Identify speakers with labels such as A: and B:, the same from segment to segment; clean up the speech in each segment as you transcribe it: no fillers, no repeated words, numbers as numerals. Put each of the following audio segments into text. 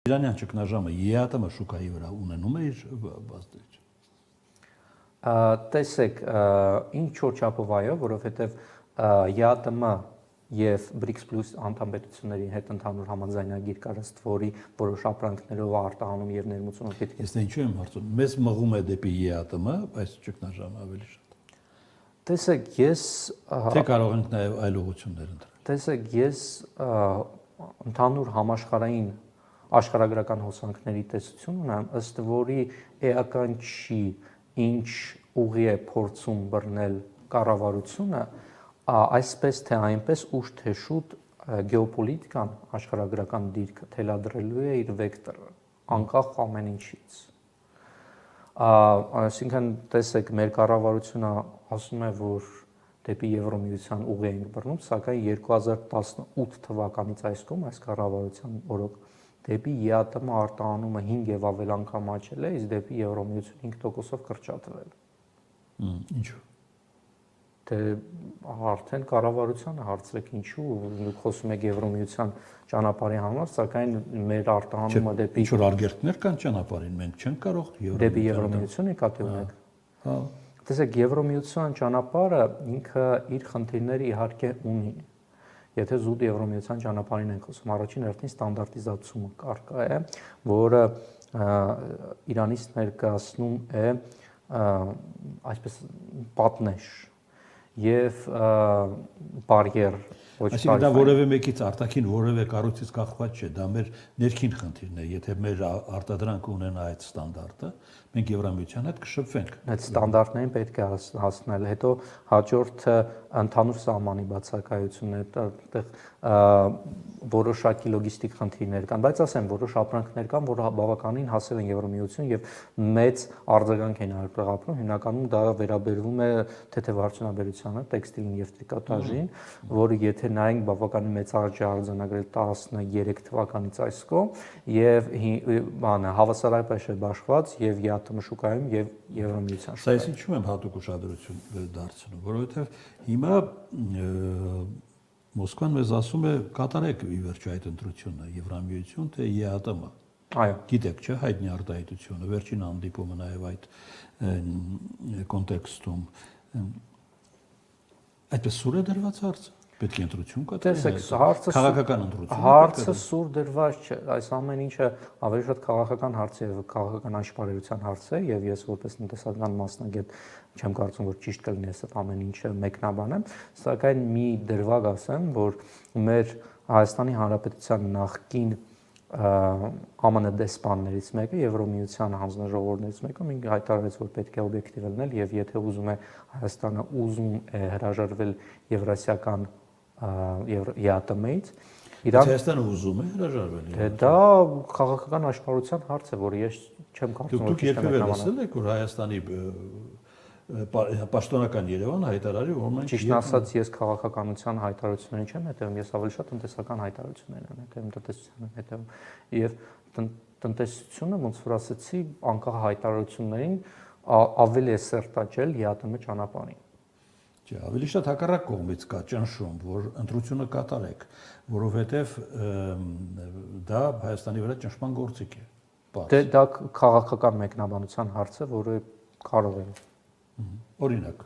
A: Իրանյան ճգնաժամը ԵԱՏՄ շուկայի վրա ունենում է իր բազդրիչ։
B: Տեսեք, ինչ որ չափով այո, որովհետև ԵԱՏՄ եւ BRICS Plus անդամ պետությունների հետ ընդհանուր համաձայնագիր կար, ըստ որի որոշ ապրանքներով արտահանում եւ ներմուծումը պետք է։
A: Ես ինչու եմ հարցում։ Մեզ մղում է դեպի ԵԱՏՄ, այս ճգնաժամը ավելի շատ։
B: Տեսեք, ես
A: Թե կարող ենք նաեւ այլ ուղղություններ ընտրել։
B: Տեսեք, ես ընդհանուր համաշխարհային աշխարհագրական հոսանքների տեսություն ունեմ, ըստ որի էական չի, ինչ ուղի է փորձում բռնել կառավարությունը, այսպես թե այնպես ուշ թե շուտ գեոպոլիտիկան աշխարհագրական դիրքը թելադրելու է իր վեկտորը, անկախ ամեն ինչից։ Այսինքն, տեսեք, մեր կառավարությունը ասում է, որ դեպի Եվրոմիության ուղի ենք բռնում, սակայն 2018 թվականից այս կողմ այս կառավարության օրոք դեպի ԵԱՏՄ արտահանումը 5 եւ ավել անգամ աճել է, իսկ դեպի Եվրոմիություն 5%-ով կրճատվել։
A: Ինչու՞։
B: Դե արդեն կառավարությանը հարցրեք ինչու, դուք խոսում եք Եվրոմիության ճանապարհի համար, սակայն մեր արտահանումը դեպի
A: ինչ որ արգելքներ կան ճանապարհին, մենք չենք կարող
B: դեպի Եվրոմիություն նկատի ունեք։
A: Հա։
B: Տեսեք, Եվրոմիության ճանապարհը ինքը իր խնդիրները իհարկե ունի։ Եթե զուտ Եվրոմիության ճանապարհին ենք խոսում, առաջին հերթին ստանդարտիզացումը կարգա է, որը Իրանից ներկայացնում է այսպես պատնեշ եւ բարիեր,
A: Այսինքն դա որևէ մեկից արտաքին որևէ կառույցից կախված չէ, դա մեր ներքին խնդիրն է, եթե մեր արտադրանքը ունենա այդ ստանդարտը, մենք Եվրամիության հետ կշփվենք։
B: Այդ ստանդարտներին պետք է հասնել, հետո հաջորդը ընդհանուր սահմանի բացակայությունն է, այդտեղ որոշակի լոգիստիկ խնդիրներ կան, բայց ասեմ, որոշ ապրանքներ կան, որ բավականին հասել են Եվրոմիություն եւ մեծ արձագանք են այդտեղ ապրում, հիմնականում դա վերաբերվում է թեթևարդյունաբերությանը, տեքստիլին եւ տրիկոտաժին, որը եթե նայենք բավականին մեծ աճ է արձանագրել 13 թվականից այս կողմ եւ հավասարապես է բաշխված եւ ԵԱՏՄ շուկայում եւ Եվրոմիության շուկայում։
A: Սա ես ինչու եմ հատուկ ուշադրություն դարձնում, որովհետեւ հիմա Մոսկվան մեզ ասում է կատարեք ի վերջո այդ ընտրությունը, Եվրամիություն թե ԵԱՏՄ։
B: Այո։
A: Գիտեք, չէ՞, հայտնի արտահայտությունը, վերջին հանդիպումը նաեւ այդ կոնտեքստում այդպես սուր է դրված հարցը։ Պետք է ընտրություն կատարել։
B: Տեսեք, հարցը
A: քաղաքական ընտրություն։
B: Հարցը սուր դրված չէ, այս ամեն ինչը ավելի շատ քաղաքական հարց է եւ քաղաքական աշխարհայության հարց է եւ ես որպես տնտեսական մասնագետ չեմ կարծում, որ ճիշտ կլինի այս ամեն ինչը մեկնաբանեմ, սակայն մի դրվագ ասեմ, որ մեր Հայաստանի Հանրապետության նախկին ԱՄՆ դեսպաններից մեկը, Եվրոմիության հանձնաժողովներից մեկը ինքը հայտարարեց, որ պետք է օբյեկտիվ լինել եւ եթե ուզում է Հայաստանը ուզում է հրաժարվել եվրասիական ԵԱՏՄ-ից,
A: Իրան Հայաստանը ուզում է հրաժարվել։
B: Դա քաղաքական աշխարհության հարց է, որը ես չեմ կարծում,
A: որ ճիշտ է մեկնաբանել։ Դուք երբևէ լսել եք, որ Հայաստանի պաշտոնական Երևանը հայտարարի, որ մենք
B: ճիշտ ասած ես քաղաքականության հայտարարություններին չեմ հետևում, ես ավելի շատ տնտեսական հայտարարություններին եմ հետևում, տնտեսության եմ հետևում եւ տնտեսությունը ոնց որ ասացի, անկախ հայտարարություններին ավելի է սերտաճել ԵԱՏՄ ճանապարհին։
A: Չէ, ավելի շատ հակառակ կողմից կա ճնշում, որ ընտրությունը կատարեք, որովհետև դա Հայաստանի վրա ճնշման գործիք է։
B: Դե դա քաղաքական մեկնաբանության հարց է, որը կարող է։
A: Օրինակ,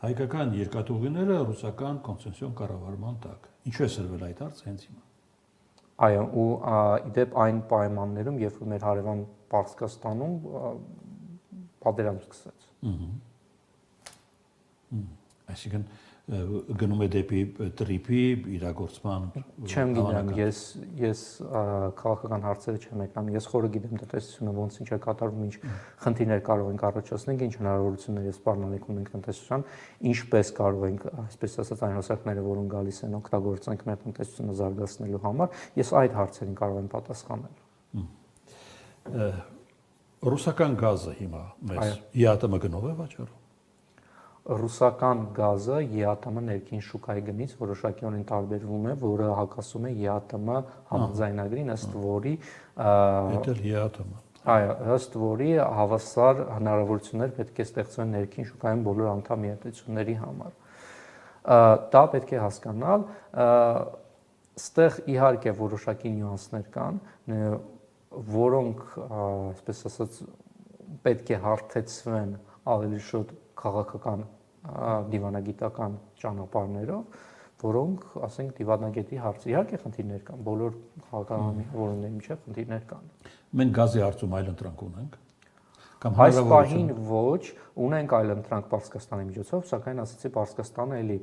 A: հայկական երկաթուղիները ռուսական կոնցեսիոն կառավարման տակ։ Ինչու է սրվել այդ հարցը հենց հիմա։
B: Այո, ու իդեպ այն պայմաններում, երբ որ մեր հարևան Պարսկաստանում պատերազմ սկսեց։
A: Այսինքն գնում է դեպի տրիպի իրագործման։
B: Չեմ գիտեմ, ես քաղաքական հարցերը չեմ մեկնաբանում, ես խորը գիտեմ տնտեսությունը ոնց ինչ է կատարվում, ինչ խնդիրներ կարող ենք առաջացնել, ինչ հնարավորություններ է սպառնալիք ունենք տնտեսության, ինչպես կարող ենք, այսպես ասած, այն հոսանքները, որոնք գալիս են, օգտագործենք մեր տնտեսությունը զարգացնելու համար, ես այդ հարցերին կարող եմ պատասխանել։
A: Ռուսական գազը հիմա մեզ ԵԱՏՄ գնով է վաճառում։
B: Ռուսական գազը ԵԱՏՄ ներքին շուկայի գնից որոշակիորեն տարբերվում է, որը հակասում է ԵԱՏՄ համաձայնագրին, ըստ որի Այո, ըստ որի հավասար հնարավորություններ պետք է ստեղծվեն ներքին շուկայում բոլոր անդամ միատությունների համար։ Դա պետք է հասկանալ, ստեղ իհարկե որոշակի նյուանսներ կան, որոնք, այսպես ասած, պետք է հարթեցվեն ավելի շուտ քաղաքական դիվանագիտական ճանապարհներով, որոնք, ասենք, դիվանագետի հարցը իհարկե խնդիրներ կան, բոլոր քաղաքական որոնների միջև խնդիրներ կան։
A: Մենք գազի հարցում այլընտրանք ունենք։ Կամ
B: Այս պահին ոչ, ունենք այլընտրանք Պարսկաստանի միջոցով, սակայն ասացի Պարսկաստանը էլի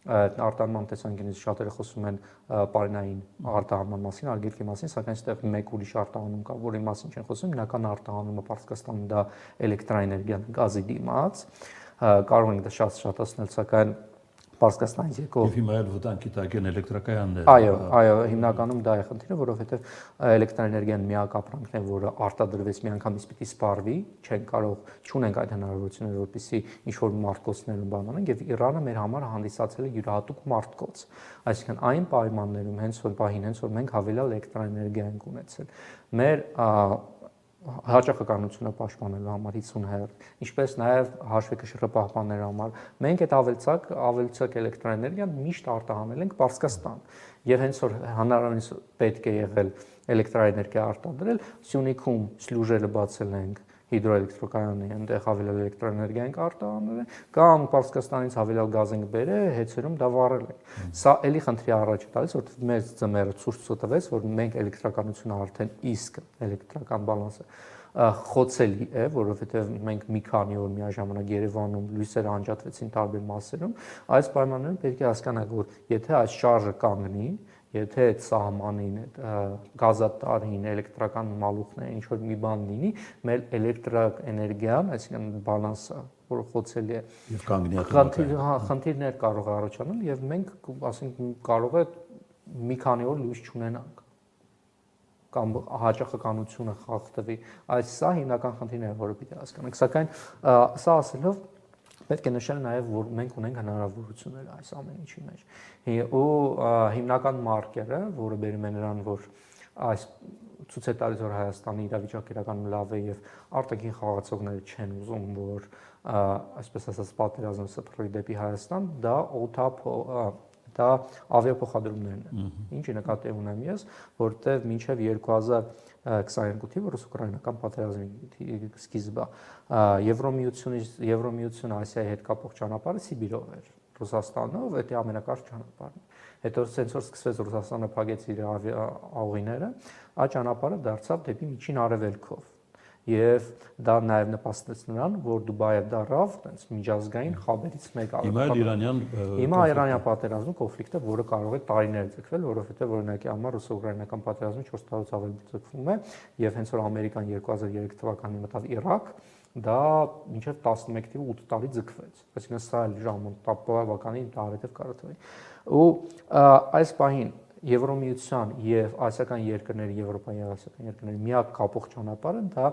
B: արտահանման տեսանկյունից շատերը խոսում են պարենային արտահանման մասին, արգելքի մասին, սակայն այստեղ մեկ ուրիշ արտահանում կա, որի մասին չեն խոսում, հիմնական արտահանումը Պարսկաստանում դա էլեկտրաէներգիան, գազի դիմաց, կարող ենք դա շատ շատացնել, սակայն Պարսկաստանից եկող
A: Եվ հիմա էլ վտանգի տակ են էլեկտրակայանները։
B: Այո, հիմնականում դա է խնդիրը, որովհետև էլեկտրաէներգիան միակ ապրանքն է, որը արտադրվեց միանգամից պիտի սպառվի, չունենք այդ հնարավորությունները, որպեսզի ինչ-որ մարտկոցներում բան անենք, եւ Իրանը մեր համար հանդիսացել է յուրահատուկ մարտկոց։ Այսինքն այն պայմաններում, հենց որ պահին, հենց որ մենք հավելյալ էլեկտրաէներգիա ենք ունեցել, մեր հաճախականությունը պաշտպանելու համար 50 Հz, ինչպես նաև հաշվեկշիռը պահպանելու համար, մենք այդ ավելցակ էլեկտրաէներգիան միշտ արտահանել ենք Պարսկաստան։ Եվ հենց որ հնարավորինս պետք է եղել էլեկտրաէներգիա արտադրել, Սյունիքում սլյուժերը բացել ենք հիդրոէլեկտրակայանի, այնտեղ հավելյալ էլեկտրաէներգիա ենք արտահանել, կամ Պարսկաստանից հավելյալ գազ ենք բերել, հեծերում դա վառել ենք։ Սա էլի խնդրի առաջ է տալիս, որովհետև մեր ձմեռը ցույց տվեց, որ մենք էլեկտրականությունը արդեն իսկ էլեկտրական բալանսը խոցելի է, որովհետև մենք մի քանի օր միաժամանակ Երևանում լույսերը անջատվեցին տարբեր մասերում, այս պայմաններում պետք է հասկանալ, որ եթե այս շարժը կանգնի, եթե այդ սահմանին, այդ գազատարին, էլեկտրական մալուխները ինչ-որ մի բան լինի, մեր էլեկտրաէներգիան, այսինքն բալանսը, որը խոցելի է,
A: եւ կանգնի
B: խնդիրներ կարող է առաջանալ եւ մենք, ասենք, կարող է մի քանի օր լույս չունենանք կամ հաճախականությունը խախտվի։ Այս սա հիմնական խնդիրն է, որը պիտի հասկանանք, սակայն սա ասելով պետք է նշել նաև, որ մենք ունենք հնարավորություններ այս ամեն ինչի մեջ։ Ու հիմնական մարկերը, որը բերում է նրան, որ այս ցույց է տալիս, որ Հայաստանի իրավիճակը իրականում լավ է եւ արտաքին խաղացողները չեն ուզում, որ այսպես ասած պատերազմը սփռի դեպի Հայաստան, դա ավիափոխադրումներն են։ Ինչի նկատի ունեմ ես, որտեղ մինչև 2022 որ ռուս-ուկրաինական պատերազմի սկիզբը Եվրոմիությունը Ասիայի հետ կապող ճանապարհը Սիբիրով էր, Ռուսաստանով դա ամենակարճ ճանապարհն է։ Հետո ցենց որ սկսվեց Ռուսաստանը փակեց իր աղիները, այդ ճանապարհը դարձավ դեպի միջին արևելքով։ Եվ դա նաև նպաստեց նրան, որ Դուբայը դարավ այնց միջազգային խաբերից մեկը։ Հիմա իրանյան պատերազմի կոնֆլիկտը, որը կարող է տարիներ ձգվել, որովհետև օրինակի համար ռուս-ուկրաինական պատերազմը 4 տարուց ավելի ձգվում է, եւ հենց որ Ամերիկան 2003 թվականին մտավ Իրաք, դա մինչև 11 թվականի 8 տարի ձգվեց։ Այսինքն սա էլ ժամանակաբավականին տարեթև կարող է։ Ու այս պահին Եվրոմիության եւ ասիական երկրների, Եվրոպայի ասիական երկրների միակ կապող ճանապարհը դա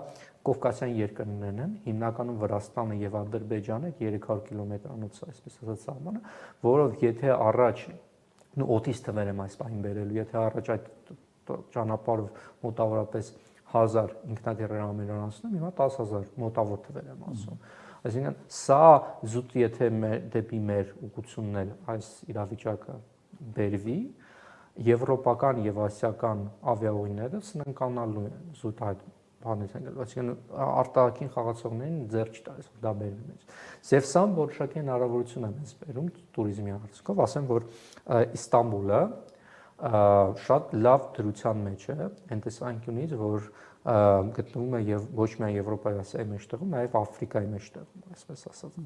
B: Կովկասյան երկրներն են, հիմնականում Վրաստանը եւ Ադրբեջանը 300 կիլոմետրանոց, այսպես ասած, սահմանը, որով եթե առաջ օդից թվեր եմ այս պահին բերելու, եթե առաջ այդ ճանապարհով մոտավորապես 1000 ինքնաթիռեր ամեն օր անցնում, հիմա 10000 մոտավոր թվեր եմ ասում։ Այսինքն սա զուտ եթե դեպի մեր ուղղությունն էլ այս իրավիճակը բերվի, եվրոպական եւ ասիական ավիաուղիները սննկանալու են զուտ այդ բանից են գալու, այսինքն արտաքին խաղացողներին ձեռ չտալիս, որ դա բերվի մեզ։ Սևսան որոշակի հնարավորություն է մեզ բերում туриզմի արդյունքով, ասեմ, որ Իստանբուլը շատ լավ դրության մեջ է, այնպես անկյունից, որ գտնվում է եւ ոչ միայն Եվրոպայի, Ասիայի մեջտեղում, նաեւ Աֆրիկայի մեջտեղում, այսպես ասած։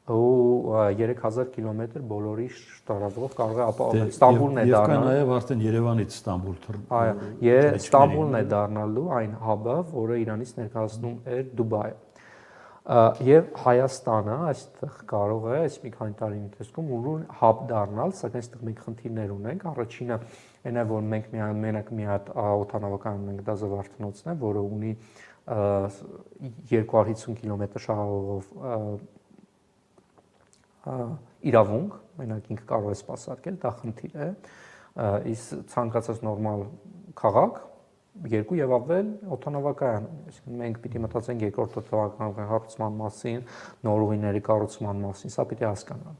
B: Ու 3000 կիլոմետր բոլորի շտարավով կարող է ապահովել Ստամբուլն է դառնալու։
A: Եվ կա նաև արդեն Երևանից Ստամբուլ։
B: Այո, Ստամբուլն է դառնալու այն հաբը, որը Իրանից ներկայացնում էր Դուբայը։ Եվ Հայաստանը այստեղ կարող է այս մի քանի տարի ընթացքում ուրույն հաբ դառնալ, սակայն այստեղ մենք խնդիրներ ունենք։ Առաջինը այն է, որ մենք մենակ մի հատ օդանավական ունենք, դա Զվարթնոցն է, որը ունի 250 կիլոմետր շահավով իրավունք, մենակ ինքը կարող է սպասարկել, դա խնդիր է, իսկ ցանկացած նորմալ քաղաք երկու եւ ավել օդանավակայան ունի, այսինքն մենք պիտի մտածենք երկրորդ օդանավակայանի հարցման մասին, նոր ուղիների կառուցման մասին, սա պիտի հասկանալ։